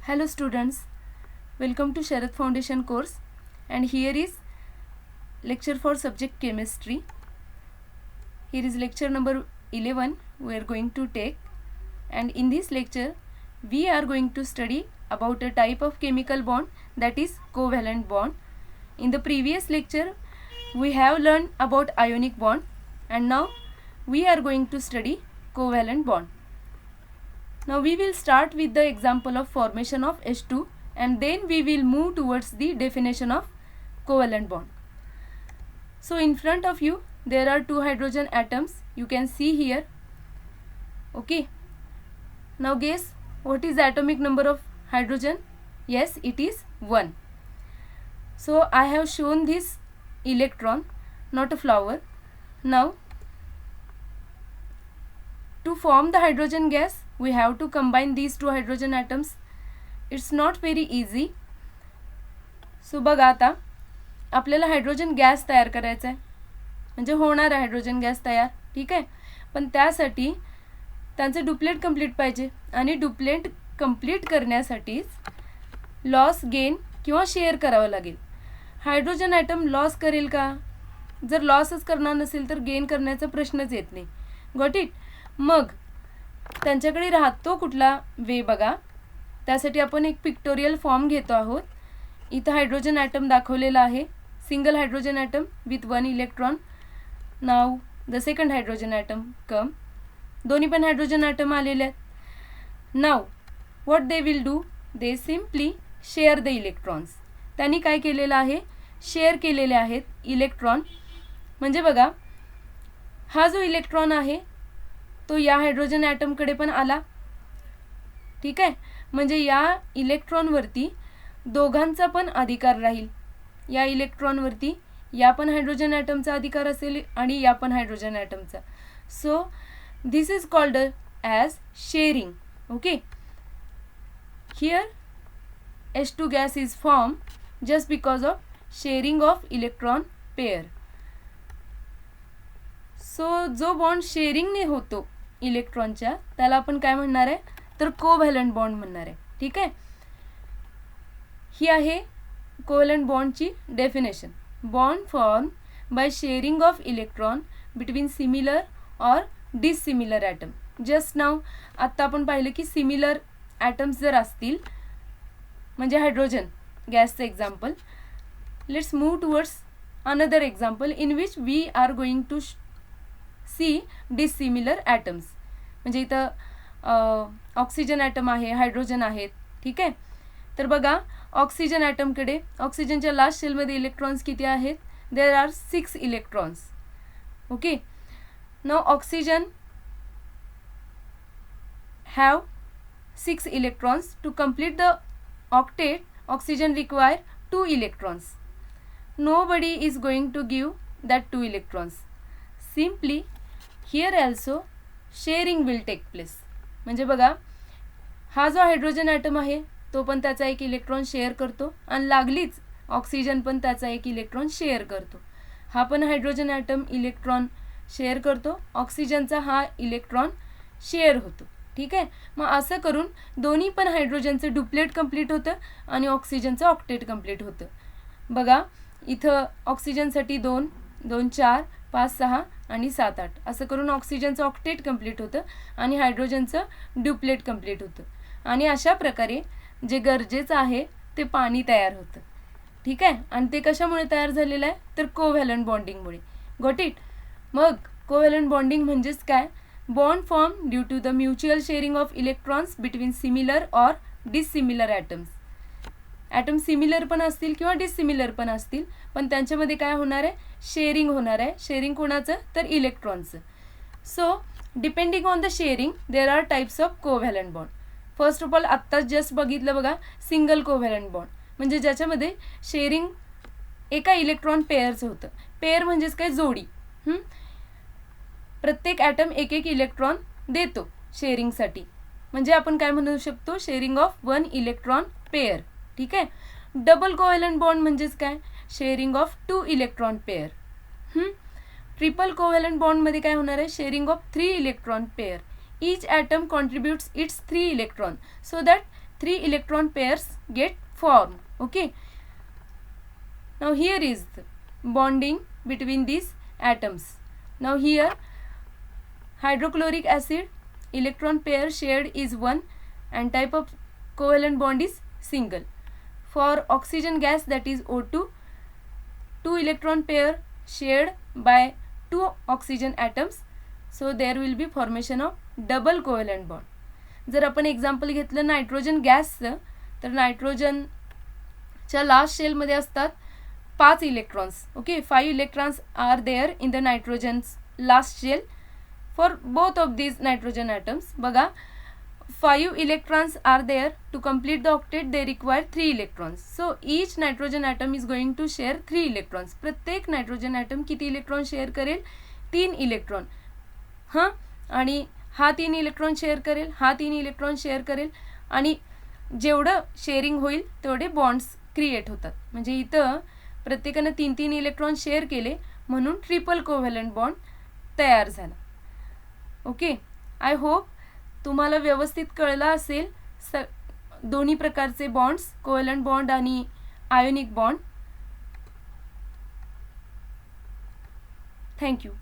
Hello students, welcome to Sharad Foundation course, and here is lecture for subject chemistry. Here is lecture number 11 we are going to take, and in this lecture we are going to study about a type of chemical bond, that is covalent bond. In the previous lecture we have learned about ionic bond, and now we are going to study covalent bond. Now we will start with the example of formation of H2, and then we will move towards the definition of covalent bond. So in front of you there are two hydrogen atoms, you can see here. Okay. Now guess what is the atomic number of hydrogen? Yes, it is 1. So I have shown this electron, not a flower. Now to form the hydrogen gas, we have to combine these two hydrogen atoms. It's not very easy. So बघा आता आपल्याला hydrogen gas तयार करायचा आहे, म्हणजे होणार आहे hydrogen gas तयार. ठीक आहे, पण त्यासाठी त्यांचे डुप्लेट कंप्लीट पाहिजे, आणि डुप्लेट कंप्लीट करण्यासाठीच लॉस गेन किंवा शेअर करावं लागेल. हायड्रोजन ॲटम लॉस करेल का? जर लॉसच करणार नसेल तर गेन करण्याचा प्रश्नच येत नाही. Got it? मग त्यांच्याकडे राहतो कुठला वे बघा. त्यासाठी आपण एक पिक्टोरियल फॉर्म घेतो आहोत. इथं हायड्रोजन ॲटम दाखवलेला आहे, single hydrogen atom with 1 electron. Now the second hydrogen atom come. दोन्ही पण हायड्रोजन ॲटम आलेले आहेत. Now what they will do, they simply share the electrons. त्यांनी काय केलेलं आहे, शेअर केलेले आहेत इलेक्ट्रॉन. म्हणजे बघा, हा जो इलेक्ट्रॉन आहे तो या हायड्रोजन ॲटमकडे पण आला. ठीक आहे, म्हणजे या इलेक्ट्रॉनवरती दोघांचा पण अधिकार राहील. या इलेक्ट्रॉनवरती या पण हायड्रोजन ॲटमचा अधिकार असेल आणि या पण हायड्रोजन ॲटमचा. So this is called as sharing. Okay, here H2 gas is formed just because of sharing of electron pair. So जो बॉन्ड शेअरिंगने होतो इलेक्ट्रॉनच्या, त्याला आपण काय म्हणणार आहे, तर कोव्हॅलंट बॉन्ड म्हणणार आहे. ठीक आहे, ही आहे कोव्हॅलंट बॉन्डची definition. Bond form by sharing of electron between similar or dissimilar atom. Just now आत्ता आपण पाहिलं की सिमिलर ॲटम्स जर असतील, म्हणजे हायड्रोजन गॅसचं example. Let's move towards another example in which we are going to see dissimilar atoms. म्हणजे इथं ऑक्सिजन ॲटम आहे, हायड्रोजन आहेत. ठीक आहे, तर बघा ऑक्सिजन ॲटमकडे ऑक्सिजनच्या लास्ट शेलमध्ये इलेक्ट्रॉन्स किती आहेत? There are 6 electrons. Okay, now oxygen have 6 electrons. To complete the octet, oxygen require 2 electrons. Nobody is going to give that 2 electrons. Simply here also sharing will take place. म्हणजे बघा, हा जो hydrogen item आहे तो पण त्याचा एक electron share करतो, आणि लागलीच ऑक्सिजन पण त्याचा एक इलेक्ट्रॉन शेअर करतो. हा पण हायड्रोजन ॲटम इलेक्ट्रॉन शेअर करतो, ऑक्सिजनचा हा इलेक्ट्रॉन शेअर होतो. ठीक आहे, मग असं करून दोन्ही पण हायड्रोजनचं डुप्लेट कंप्लीट होतं आणि ऑक्सिजनचं ऑक्टेट कंप्लीट होतं. बघा इथं ऑक्सिजनसाठी 2, 2, 4, 5, 6 आणि 7, 8 असं करून ऑक्सिजनचं ऑक्टेट कंप्लीट होतं आणि हायड्रोजनचं डुप्लेट कंप्लीट होतं. आणि अशा प्रकारे जे गरजेचं आहे ते पाणी तयार होतं. ठीक आहे, आणि ते कशामुळे तयार झालेलं आहे, तर कोव्हॅलंट बॉन्डिंगमुळे. Got it? मग कोव्हॅलंट बॉन्डिंग म्हणजेच काय? Bond form due to the mutual sharing of electrons between similar or dissimilar atoms. Atom similar पण असतील किंवा डिसिमिलर पण असतील, पण त्यांच्यामध्ये काय होणार आहे, शेअरिंग होणार आहे. शेअरिंग कोणाचं, तर इलेक्ट्रॉनचं. So depending on the shearing there are types of covalent bond. First of all आत्ताच जस्ट बघितलं बघा, सिंगल कोव्हॅलंट बॉन्ड म्हणजे ज्याच्यामध्ये शेअरिंग एका इलेक्ट्रॉन पेअरचं होतं. पेअर म्हणजेच काय, जोडी. प्रत्येक ॲटम एक एक इलेक्ट्रॉन देतो शेअरिंगसाठी, म्हणजे आपण काय म्हणू शकतो, शेअरिंग ऑफ 1 इलेक्ट्रॉन पेअर. ठीक आहे, डबल कोव्हॅलंट बॉन्ड म्हणजेच काय, sharing of 2 electron pair. Triple covalent बॉन्डमध्ये काय होणार आहे, sharing of 3 electron pair. Each atom contributes its 3 electron so that 3 electron pairs get formed. Okay, now here is the bonding between these atoms. Now here hydrochloric acid electron pair shared is 1 and type of covalent bond is single. For oxygen gas, that is O2, 2 electron pair shared by 2 oxygen atoms, so there will be formation of double covalent bond. जर आपण example घेतलं nitrogen गॅसचं, तर नायट्रोजनच्या last शेलमध्ये असतात 5 electrons. Okay, 5 electrons are there in the nitrogen's last shell for both of these nitrogen atoms. बघा, 5 electrons are there. To complete the octet they require 3 electrons. So each nitrogen atom is going to share 3 electrons. प्रत्येक nitrogen item किती electron share करेल? 3 electron. हां, आणि हा 3 electron share करेल, हा 3 electron share करेल, आणि जेवढं शेअरिंग होईल तेवढे बॉन्ड्स क्रिएट होतात. म्हणजे इथं प्रत्येकानं 3-3 इलेक्ट्रॉन शेअर केले म्हणून ट्रिपल कोव्हॅलंट बॉन्ड तयार झाला. ओके, आय होप तुम्हाला व्यवस्थित कळलं असेल दोन्ही प्रकारचे बॉन्ड्स, कोव्हॅलंट बॉन्ड आणि आयोनिक बॉन्ड. थँक्यू.